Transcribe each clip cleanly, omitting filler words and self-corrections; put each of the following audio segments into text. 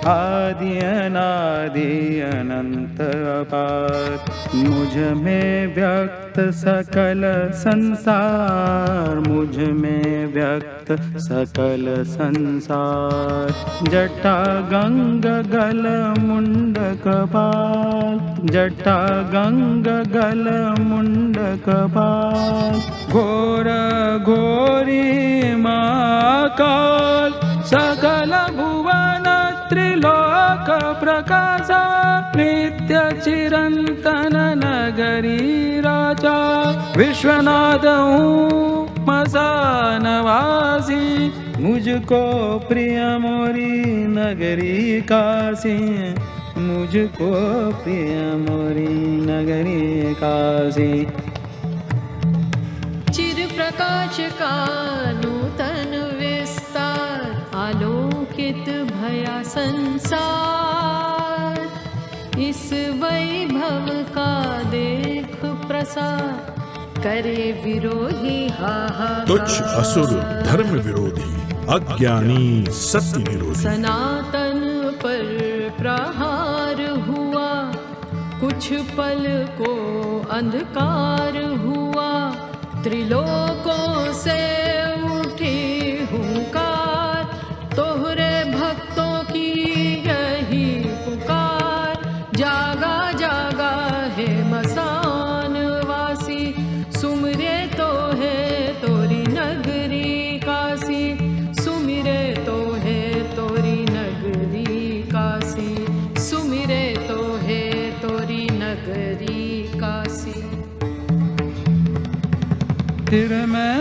आदि अनादि अनंत अपार। मुझ में व्यक्त सकल संसार, मुझ में व्यक्त सकल संसार। जटा गंग गल मुंड कपाल, जटा गंग गल मुंड कपाल। घोर घोरी महाकाल, सकल भुवन त्रिलोक प्रकाशा। नित्य चिरंतन नगरी राजा, विश्वनाथ हूँ मसानवासी। मुझको प्रिय मोरी नगरी काशी, मुझको प्रिय मोरी नगरी काशी। चिर प्रकाश का नूतन विस्तार, आलोकित भया संसार। इस वैभव का देख प्रसार, करे विरोधी हाहाकार। तुच्छ असुर धर्म विरोधी, अज्ञानी सत्य निरोधी। सनातन पर प्रहार हुआ, कुछ पल को अंधकार हुआ। त्रिलोकों से उठी हुंकार, तोहरे भक्तों की यही पुकार। जागा जागा है मसान वासी, सुमिरे तो है तोरी नगरी काशी। सुमिरे तो है तोरी नगरी काशी, सुमिरे तो है तोरी नगरी काशी। फिर मैं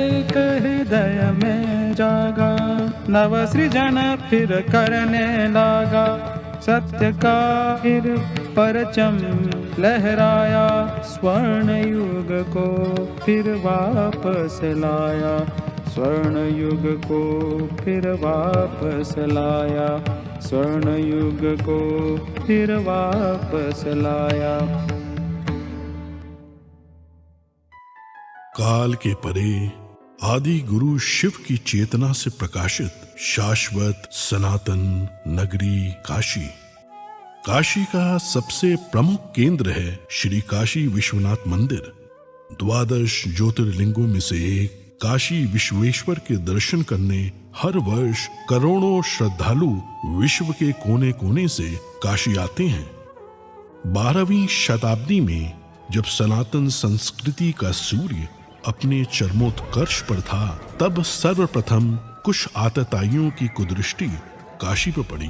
एक हृदय में जागा, नव सृजन फिर करने लगा। सत्य का फिर परचम लहराया, स्वर्ण युग को फिर वापस लाया। स्वर्ण युग को फिर वापस लाया, स्वर्ण युग को फिर वापस लाया। काल के परे आदि गुरु शिव की चेतना से प्रकाशित शाश्वत सनातन नगरी काशी। काशी का सबसे प्रमुख केंद्र है श्री काशी विश्वनाथ मंदिर। 12 ज्योतिर्लिंगों में से एक काशी विश्वेश्वर के दर्शन करने हर वर्ष करोड़ों श्रद्धालु विश्व के कोने कोने से काशी आते हैं। 12वीं शताब्दी में जब सनातन संस्कृति का सूर्य अपने चरमोत्कर्ष पर था, तब सर्वप्रथम कुछ आतताइयों की कुदृष्टि काशी पर पड़ी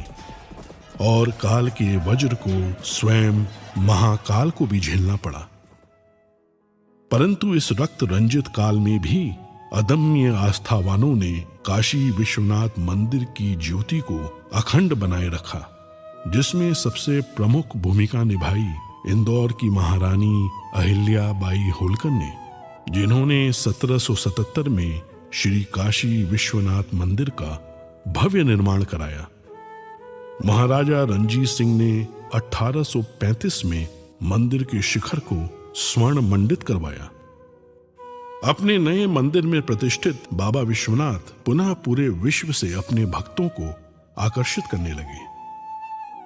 और काल के वज्र को स्वयं महाकाल को भी झेलना पड़ा। परंतु इस रक्त रंजित काल में भी अदम्य आस्थावानों ने काशी विश्वनाथ मंदिर की ज्योति को अखंड बनाए रखा, जिसमें सबसे प्रमुख भूमिका निभाई इंदौर की महारानी अहिल्या बाई होलकर ने, जिन्होंने 1777 में श्री काशी विश्वनाथ मंदिर का भव्य निर्माण कराया। महाराजा रणजीत सिंह ने 1835 में मंदिर के शिखर को स्वर्ण मंडित करवाया। अपने नए मंदिर में प्रतिष्ठित बाबा विश्वनाथ पुनः पूरे विश्व से अपने भक्तों को आकर्षित करने लगे।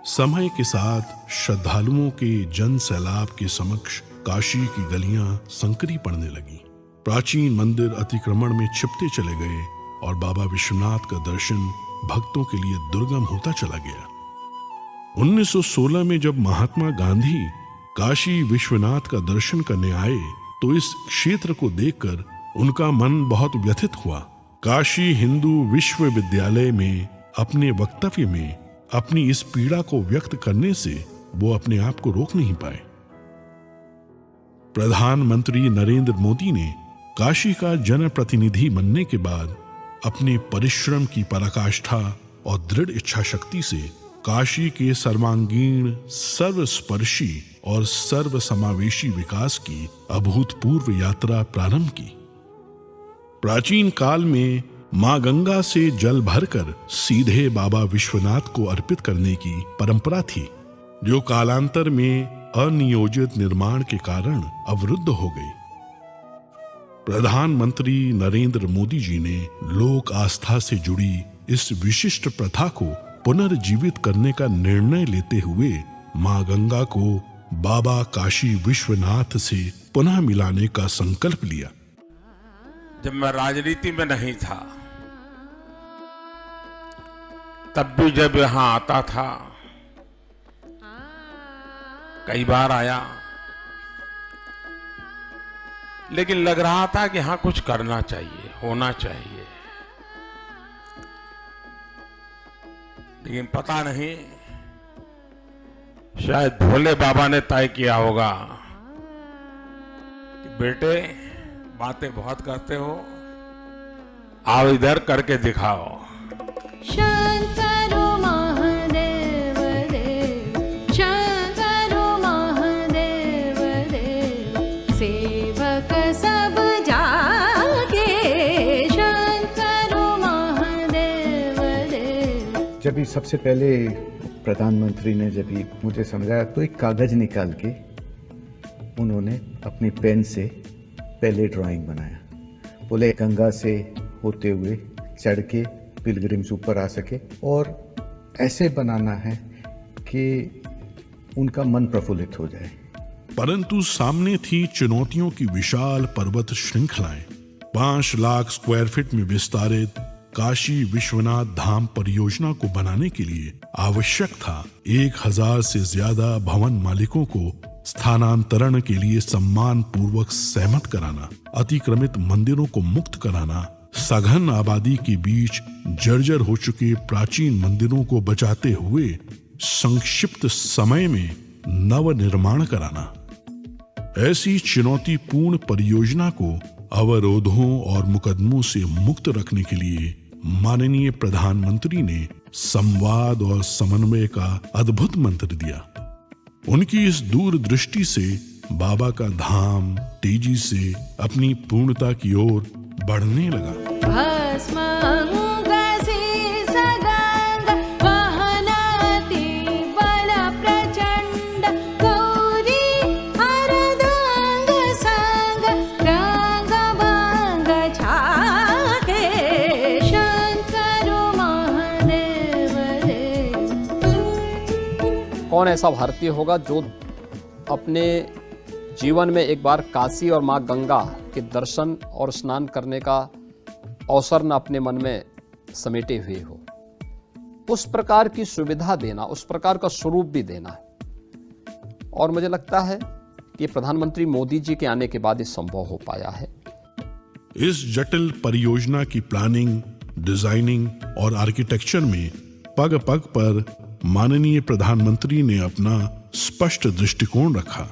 समय के साथ श्रद्धालुओं के जन सैलाब के समक्ष काशी की गलियां संकरी पड़ने लगी। प्राचीन मंदिर अतिक्रमण में छिपते चले गए और बाबा विश्वनाथ का दर्शन भक्तों के लिए दुर्गम होता चला गया। 1916 में जब महात्मा गांधी काशी विश्वनाथ का दर्शन करने आए, तो इस क्षेत्र को देखकर उनका मन बहुत व्यथित हुआ। काशी हिंदू विश्वविद्यालय में अपने वक्तव्य में अपनी इस पीड़ा को व्यक्त करने से वो अपने आप को रोक नहीं पाए। प्रधानमंत्री नरेंद्र मोदी ने काशी का जनप्रतिनिधि बनने के बाद अपने परिश्रम की पराकाष्ठा और दृढ़ इच्छा शक्ति से काशी के सर्वांगीण, सर्वस्पर्शी और सर्वसमावेशी विकास की अभूतपूर्व यात्रा प्रारंभ की। प्राचीन काल में मां गंगा से जल भरकर सीधे बाबा विश्वनाथ को अर्पित करने की परंपरा थी, जो कालांतर में अनियोजित निर्माण के कारण अवरुद्ध हो गई। प्रधानमंत्री नरेंद्र मोदी जी ने लोक आस्था से जुड़ी इस विशिष्ट प्रथा को पुनर्जीवित करने का निर्णय लेते हुए मां गंगा को बाबा काशी विश्वनाथ से पुनः मिलाने का संकल्प लिया। जब मैं राजनीति में नहीं था तब भी जब यहां आता था, कई बार आया, लेकिन लग रहा था कि हाँ कुछ करना चाहिए, होना चाहिए। लेकिन पता नहीं, शायद भोले बाबा ने तय किया होगा कि बेटे बातें बहुत करते हो, आओ इधर करके दिखाओ। शंकरो महादेव देव, शंकरो महादेव देव, सेवक सब जागे, शंकरो महादेव देव। जब सबसे पहले प्रधानमंत्री ने जब मुझे समझाया तो एक कागज निकाल के उन्होंने अपनी पेन से पहले ड्राइंग बनाया। बोले गंगा से होते हुए चढ़ के पिलग्रिम्स ऊपर आ सके और ऐसे बनाना है कि उनका मन प्रफुल्लित हो जाए। परंतु सामने थी चुनौतियों की विशाल पर्वत श्रृंखलाएं। 5 लाख स्क्वायर फीट में विस्तारित काशी विश्वनाथ धाम परियोजना को बनाने के लिए आवश्यक था 1000 से ज्यादा भवन मालिकों को स्थानांतरण के लिए सम्मान पूर्वक सहमत कराना, अतिक्रमित मंदिरों को मुक्त कराना, सघन आबादी के बीच जर्जर हो चुके प्राचीन मंदिरों को बचाते हुए संक्षिप्त समय में नव निर्माण कराना। ऐसी चुनौतीपूर्ण परियोजना को अवरोधों और मुकदमों से मुक्त रखने के लिए माननीय प्रधानमंत्री ने संवाद और समन्वय का अद्भुत मंत्र दिया। उनकी इस दूरदृष्टि से बाबा का धाम तेजी से अपनी पूर्णता की ओर बढ़ने लगा। कौन ऐसा भारतीय होगा जो अपने जीवन में एक बार काशी और माँ गंगा के दर्शन और स्नान करने का अवसर न अपने मन में समेटे हुए हो। उस प्रकार की सुविधा देना, उस प्रकार का स्वरूप भी देना है। और मुझे लगता है कि प्रधानमंत्री मोदी जी के आने के बाद ये संभव हो पाया है। इस जटिल परियोजना की प्लानिंग, डिजाइनिंग और आर्किटेक्चर में पग पग पर माननीय प्रधानमंत्री ने अपना स्पष्ट दृष्टिकोण रखा।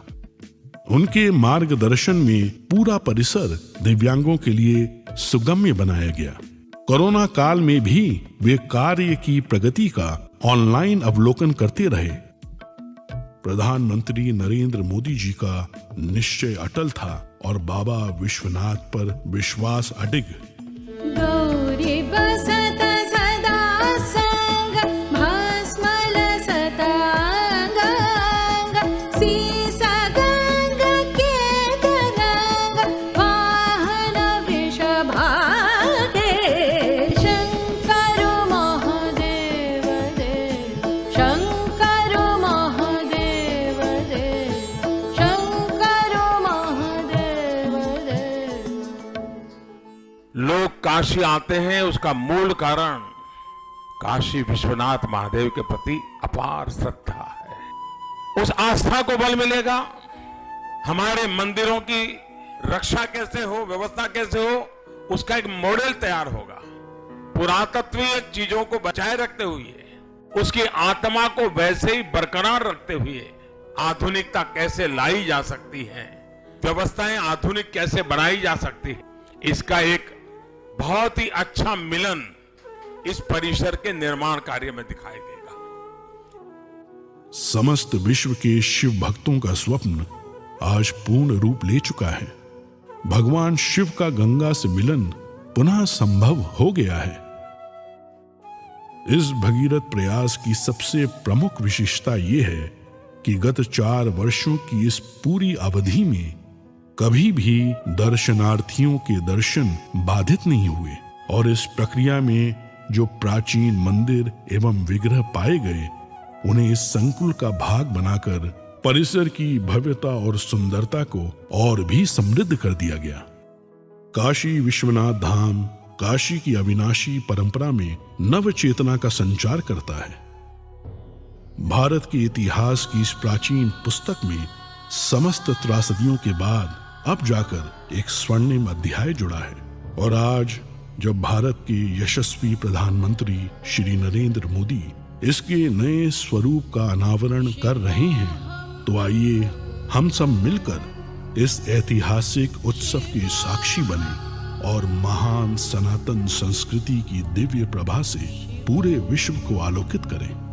उनके मार्गदर्शन में पूरा परिसर दिव्यांगों के लिए सुगम्य बनाया गया। कोरोना काल में भी वे कार्य की प्रगति का ऑनलाइन अवलोकन करते रहे। प्रधानमंत्री नरेंद्र मोदी जी का निश्चय अटल था और बाबा विश्वनाथ पर विश्वास अडिग। गौरी बसत सदा संग, भस्मल सतांग, सीस गंग के तरंग, वाहन वृषभागे, शंकर महादेव देव, शंकर महादेव देव, शंकर महादेव देव। लोग काशी आते हैं, उसका मूल कारण काशी विश्वनाथ महादेव के प्रति अपार श्रद्धा है। उस आस्था को बल मिलेगा। हमारे मंदिरों की रक्षा कैसे हो, व्यवस्था कैसे हो, उसका एक मॉडल तैयार होगा। पुरातत्वीय चीजों को बचाए रखते हुए, उसकी आत्मा को वैसे ही बरकरार रखते हुए आधुनिकता कैसे लाई जा सकती है, व्यवस्थाएं आधुनिक कैसे बनाई जा सकती है, इसका एक बहुत ही अच्छा मिलन इस परिसर के निर्माण कार्य में दिखाई देगा। समस्त विश्व के शिव भक्तों का स्वप्न आज पूर्ण रूप ले चुका है। भगवान शिव का गंगा से मिलन पुनः संभव हो गया है। इस भगीरथ प्रयास की सबसे प्रमुख विशेषता यह है कि गत 4 वर्षों की इस पूरी अवधि में कभी भी दर्शनार्थियों के दर्शन बाधित नहीं हुए और इस प्रक्रिया में जो प्राचीन मंदिर एवं विग्रह पाए गए उन्हें इस संकुल का भाग बनाकर परिसर की भव्यता और सुंदरता को और भी समृद्ध कर दिया गया। काशी विश्वनाथ धाम काशी की अविनाशी परंपरा में नव चेतना का संचार करता है। भारत के इतिहास की इस प्राचीन पुस्तक में समस्त त्रासदियों के बाद अब जाकर एक स्वर्णिम अध्याय जुड़ा है। और आज जब भारत के यशस्वी प्रधानमंत्री श्री नरेंद्र मोदी इसके नए स्वरूप का अनावरण कर रहे हैं, तो आइए हम सब मिलकर इस ऐतिहासिक उत्सव के साक्षी बने और महान सनातन संस्कृति की दिव्य प्रभा से पूरे विश्व को आलोकित करें।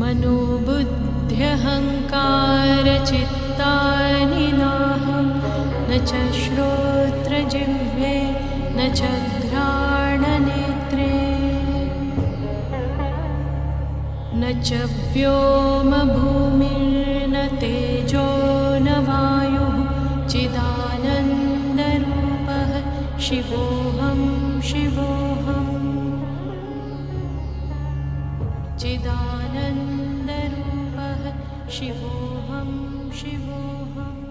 मनोबुद्ध्यहंकार चित्तानि नाहं न च श्रोत्रजिह्वे न च घ्राणनेत्रे न च व्योमभूमिर्न तेजो न वायुः चिदानन्दरूपः शिवोऽहं शिवोऽहम् चिदानन्दरूपः शिवोऽहं शिवोऽहम्।